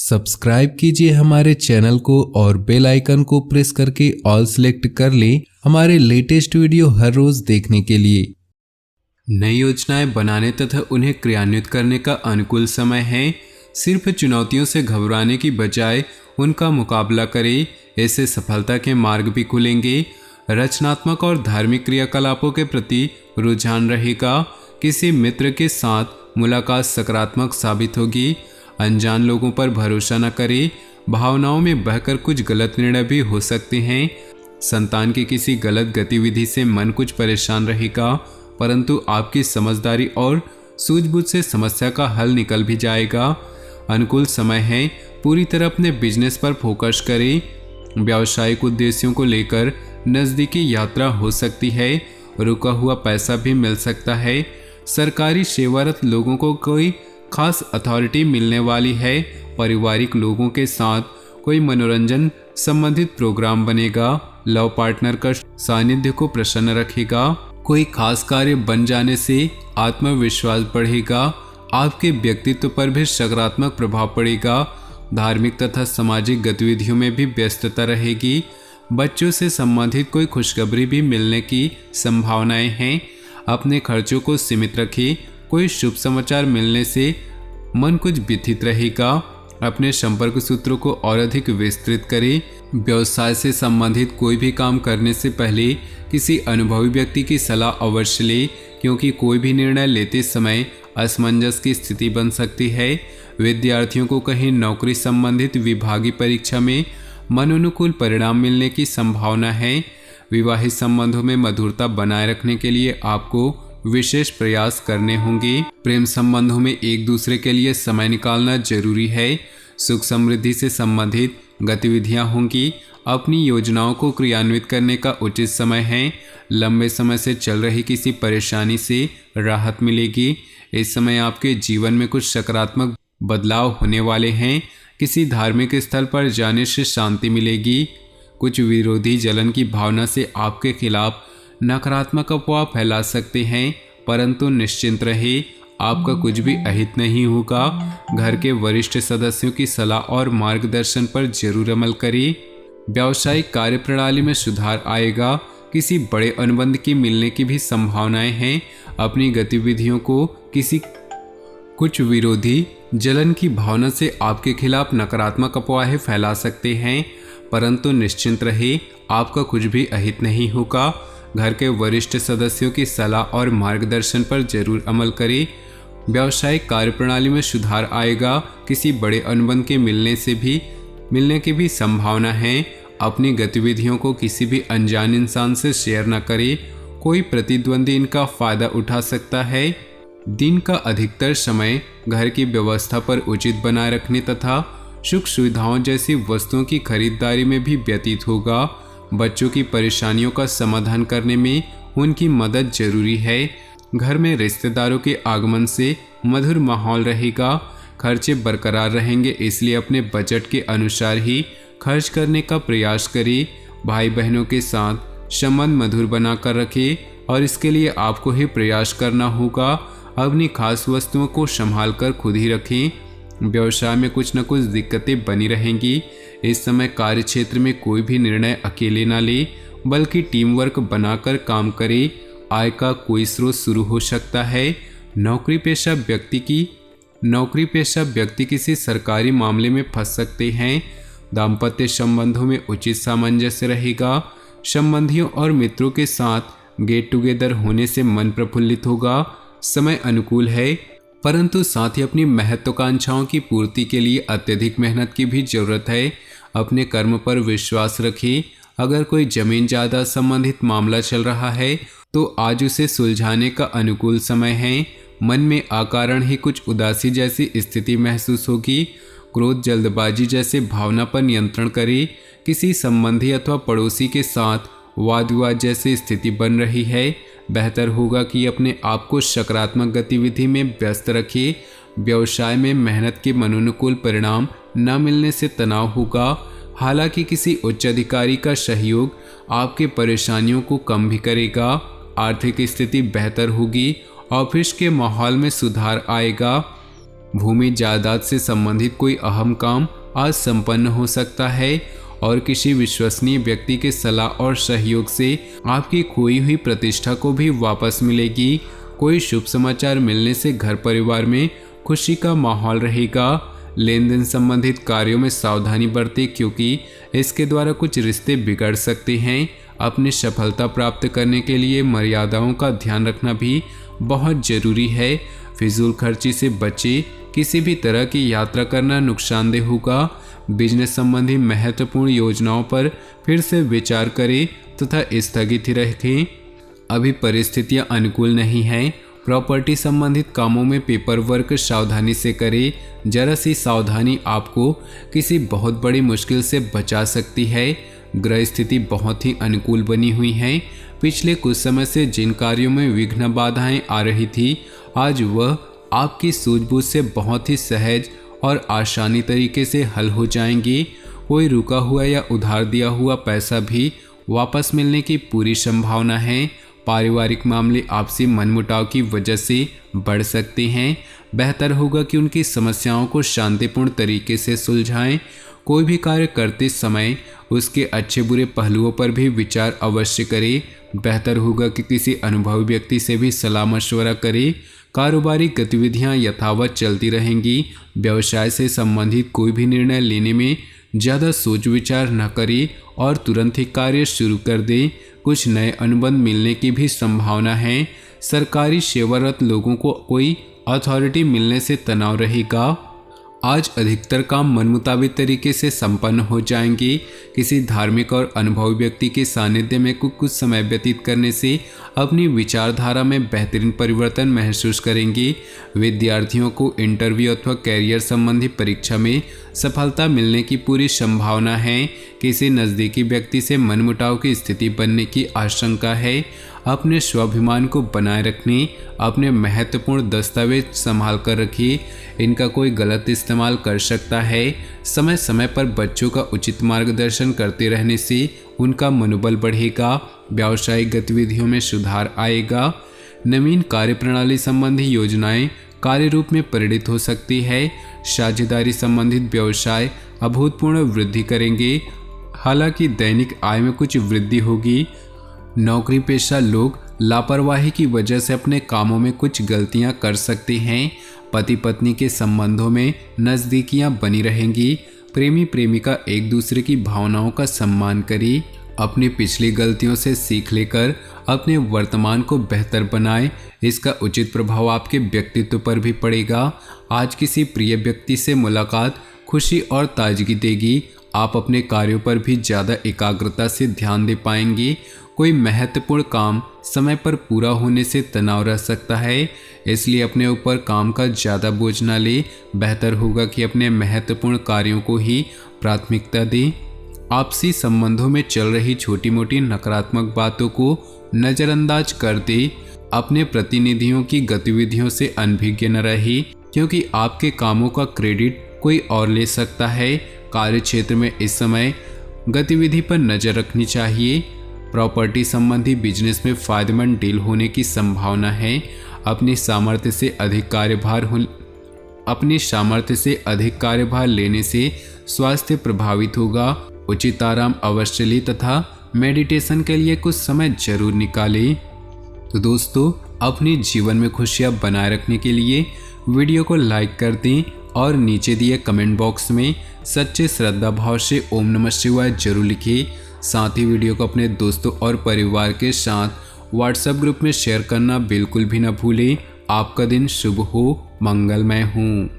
Subscribe कीजिए हमारे channel को और बेल आइकन को प्रेस करके ऑल सेलेक्ट कर लें हमारे लेटेस्ट वीडियो हर रोज देखने के लिए। नई योजनाएं बनाने तथा उन्हें क्रियान्वित करने का अनुकूल समय है। सिर्फ चुनौतियों से घबराने की बजाय उनका मुकाबला करें, ऐसे सफलता के मार्ग भी खुलेंगे। रचनात्मक और धार्मिक क्रियाकलापों के प्रति रुझान रहेगा। किसी मित्र के साथ मुलाकात सकारात्मक साबित होगी। अनजान लोगों पर भरोसा न करें, भावनाओं में बहकर कुछ गलत निर्णय भी हो सकते हैं। संतान की किसी गलत गतिविधि से मन कुछ परेशान रहेगा, परंतु आपकी समझदारी और सूझबूझ से समस्या का हल निकल भी जाएगा। अनुकूल समय है, पूरी तरह अपने बिजनेस पर फोकस करें। व्यावसायिक उद्देश्यों को लेकर नज़दीकी यात्रा हो सकती है, रुका हुआ पैसा भी मिल सकता है। सरकारी सेवारत लोगों को कोई खास अथॉरिटी मिलने वाली है। पारिवारिक लोगों के साथ कोई मनोरंजन संबंधित प्रोग्राम बनेगा। लव पार्टनर का सानिध्य को प्रसन्न रखेगा। कोई खास कार्य बन जाने से आत्मविश्वास बढ़ेगा। आपके व्यक्तित्व पर भी सकारात्मक प्रभाव पड़ेगा। धार्मिक तथा सामाजिक गतिविधियों में भी व्यस्तता रहेगी। बच्चों से संबंधित कोई खुशखबरी भी मिलने की संभावनाएं हैं। अपने खर्चों को सीमित रखें। कोई शुभ समाचार मिलने से मन कुछ व्यथित रहेगा। अपने संपर्क सूत्रों को और अधिक विस्तृत करें। व्यवसाय से संबंधित कोई भी काम करने से पहले किसी अनुभवी व्यक्ति की सलाह अवश्य लें, क्योंकि कोई भी निर्णय लेते समय असमंजस की स्थिति बन सकती है। विद्यार्थियों को कहीं नौकरी संबंधित विभागीय परीक्षा में मनोनुकूल परिणाम मिलने की संभावना है। विवाहित संबंधों में मधुरता बनाए रखने के लिए आपको विशेष प्रयास करने होंगे। प्रेम संबंधों में एक दूसरे के लिए समय निकालना जरूरी है। सुख समृद्धि से संबंधित गतिविधियां होंगी। अपनी योजनाओं को क्रियान्वित करने का उचित समय है। लंबे समय से चल रही किसी परेशानी से राहत मिलेगी। इस समय आपके जीवन में कुछ सकारात्मक बदलाव होने वाले हैं। किसी धार्मिक स्थल पर जाने से शांति मिलेगी। कुछ विरोधी जलन की भावना से आपके खिलाफ नकारात्मक अफवाह फैला सकते हैं, परंतु निश्चिंत रहे, आपका कुछ भी अहित नहीं होगा। घर के वरिष्ठ सदस्यों की सलाह और मार्गदर्शन पर जरूर अमल करें। व्यावसायिक कार्यप्रणाली में सुधार आएगा। किसी बड़े अनुबंध की मिलने की भी संभावनाएं हैं। अपनी गतिविधियों को कुछ विरोधी जलन की भावना से आपके खिलाफ नकारात्मक अफवाहें फैला सकते हैं, परंतु निश्चिंत रहे, आपका कुछ भी अहित नहीं होगा। घर के वरिष्ठ सदस्यों की सलाह और मार्गदर्शन पर जरूर अमल करें। व्यावसायिक कार्यप्रणाली में सुधार आएगा। किसी बड़े अनुबंध के मिलने की भी संभावना है। अपनी गतिविधियों को किसी भी अनजान इंसान से शेयर न करें। कोई प्रतिद्वंदी इनका फायदा उठा सकता है। दिन का अधिकतर समय घर की व्यवस्था पर उचित बनाए रखने तथा सुख सुविधाओं जैसी वस्तुओं की खरीदारी में भी व्यतीत होगा। बच्चों की परेशानियों का समाधान करने में उनकी मदद जरूरी है। घर में रिश्तेदारों के आगमन से मधुर माहौल रहेगा। खर्चे बरकरार रहेंगे, इसलिए अपने बजट के अनुसार ही खर्च करने का प्रयास करें। भाई बहनों के साथ संबंध मधुर बनाकर रखें और इसके लिए आपको ही प्रयास करना होगा। अपनी खास वस्तुओं को संभाल कर खुद ही रखें। व्यवसाय में कुछ न कुछ दिक्कतें बनी रहेंगी। इस समय कार्य क्षेत्र में कोई भी निर्णय अकेले ना ले, बल्कि टीम वर्क बनाकर काम करे। आय का कोई स्रोत शुरू हो सकता है। नौकरी पेशा व्यक्ति किसी सरकारी मामले में फंस सकते हैं। दाम्पत्य संबंधों में उचित सामंजस्य रहेगा। संबंधियों और मित्रों के साथ गेट टुगेदर होने से मन प्रफुल्लित होगा। समय अनुकूल है, परंतु साथ ही अपनी महत्वाकांक्षाओं की पूर्ति के लिए अत्यधिक मेहनत की भी जरूरत है। अपने कर्म पर विश्वास रखें। अगर कोई जमीन जायदाद संबंधित मामला चल रहा है तो आज उसे सुलझाने का अनुकूल समय है। मन में अकारण ही कुछ उदासी जैसी स्थिति महसूस होगी। क्रोध, जल्दबाजी जैसे भावना पर नियंत्रण करें। किसी संबंधी अथवा पड़ोसी के साथ वाद विवाद जैसी स्थिति बन रही है। बेहतर होगा कि अपने आप को सकारात्मक गतिविधि में व्यस्त रखें। व्यवसाय में मेहनत के मनोनुकूल परिणाम न मिलने से तनाव होगा। हालांकि किसी उच्च अधिकारी का सहयोग आपके परेशानियों को कम भी करेगा। आर्थिक स्थिति बेहतर होगी। ऑफिस के माहौल में सुधार आएगा। भूमि जायदाद से संबंधित कोई अहम काम आज संपन्न हो सकता है और किसी विश्वसनीय व्यक्ति के सलाह और सहयोग से आपकी खोई हुई प्रतिष्ठा को भी वापस मिलेगी। कोई शुभ समाचार मिलने से घर परिवार में खुशी का माहौल रहेगा। लेन देन संबंधित कार्यों में सावधानी बरतें क्योंकि इसके द्वारा कुछ रिश्ते बिगड़ सकते हैं। अपनी सफलता प्राप्त करने के लिए मर्यादाओं का ध्यान रखना भी बहुत जरूरी है। फिजूल खर्ची से बचें। किसी भी तरह की यात्रा करना नुकसानदेह होगा। बिजनेस संबंधी महत्वपूर्ण योजनाओं पर फिर से विचार करें तथा स्थगित रखें। अभी परिस्थितियां अनुकूल नहीं हैं। प्रॉपर्टी संबंधित कामों में पेपर वर्क सावधानी से करें। जरा सी सावधानी आपको किसी बहुत बड़ी मुश्किल से बचा सकती है। ग्रह स्थिति बहुत ही अनुकूल बनी हुई है। पिछले कुछ समय से जिन कार्यों में विघ्न बाधाएं आ रही थी, आज वह आपकी सूझबूझ से बहुत ही सहज और आसानी तरीके से हल हो जाएंगी। कोई रुका हुआ या उधार दिया हुआ पैसा भी वापस मिलने की पूरी संभावना है। पारिवारिक मामले आपसी मनमुटाव की वजह से बढ़ सकते हैं। बेहतर होगा कि उनकी समस्याओं को शांतिपूर्ण तरीके से सुलझाएं। कोई भी कार्य करते समय उसके अच्छे बुरे पहलुओं पर भी विचार अवश्य करें। बेहतर होगा कि किसी अनुभवी व्यक्ति से भी सलाह मशवरा करें। कारोबारी गतिविधियां यथावत चलती रहेंगी। व्यवसाय से संबंधित कोई भी निर्णय लेने में ज़्यादा सोच विचार न करें और तुरंत ही कार्य शुरू कर दें। कुछ नए अनुबंध मिलने की भी संभावना है। सरकारी सेवारत लोगों को कोई अथॉरिटी मिलने से तनाव रहेगा। आज अधिकतर काम मनमुताबिक तरीके से संपन्न हो जाएंगे। किसी धार्मिक और अनुभवी व्यक्ति के सानिध्य में कुछ समय व्यतीत करने से अपनी विचारधारा में बेहतरीन परिवर्तन महसूस करेंगे। विद्यार्थियों को इंटरव्यू अथवा कैरियर संबंधी परीक्षा में सफलता मिलने की पूरी संभावना है। किसी नज़दीकी व्यक्ति से मनमुटाव की स्थिति बनने की आशंका है। अपने स्वाभिमान को बनाए रखने, अपने महत्वपूर्ण दस्तावेज संभाल कर रखिए। इनका कोई गलत इस्तेमाल कर सकता है। समय समय पर बच्चों का उचित मार्गदर्शन करते रहने से उनका मनोबल बढ़ेगा। व्यावसायिक गतिविधियों में सुधार आएगा। नवीन कार्यप्रणाली संबंधी योजनाएं कार्य रूप में परिणित हो सकती है। साझेदारी संबंधित व्यवसाय अभूतपूर्व वृद्धि करेंगे। हालांकि दैनिक आय में कुछ वृद्धि होगी। नौकरी पेशा लोग लापरवाही की वजह से अपने कामों में कुछ गलतियां कर सकते हैं। पति पत्नी के संबंधों में नज़दीकियां बनी रहेंगी। प्रेमी प्रेमिका एक दूसरे की भावनाओं का सम्मान करें। अपनी पिछली गलतियों से सीख लेकर अपने वर्तमान को बेहतर बनाएं। इसका उचित प्रभाव आपके व्यक्तित्व पर भी पड़ेगा। आज किसी प्रिय व्यक्ति से मुलाकात खुशी और ताजगी देगी। आप अपने कार्यों पर भी ज़्यादा एकाग्रता से ध्यान दे पाएंगे। कोई महत्वपूर्ण काम समय पर पूरा होने से तनाव रह सकता है, इसलिए अपने ऊपर काम का ज़्यादा बोझ न ले। बेहतर होगा कि अपने महत्वपूर्ण कार्यों को ही प्राथमिकता दें। आपसी संबंधों में चल रही छोटी मोटी नकारात्मक बातों को नज़रअंदाज कर दें। अपने प्रतिनिधियों की गतिविधियों से अनभिज्ञ न रहे, क्योंकि आपके कामों का क्रेडिट कोई और ले सकता है। कार्य क्षेत्र में इस समय गतिविधि पर नज़र रखनी चाहिए। प्रॉपर्टी संबंधी बिजनेस में फायदेमंद डील होने की संभावना है। अपनी सामर्थ्य से अधिक कार्यभार लेने से स्वास्थ्य प्रभावित होगा। उचित आराम अवश्य लें तथा मेडिटेशन के लिए कुछ समय जरूर निकालें। तो दोस्तों, अपने जीवन में खुशियां बनाए रखने के लिए वीडियो को लाइक कर दें और नीचे दिए कमेंट बॉक्स में सच्चे श्रद्धा भाव से ओम नमः शिवाय जरूर लिखिए। साथ ही वीडियो को अपने दोस्तों और परिवार के साथ व्हाट्सएप ग्रुप में शेयर करना बिल्कुल भी न भूलें। आपका दिन शुभ हो, मंगलमय हो।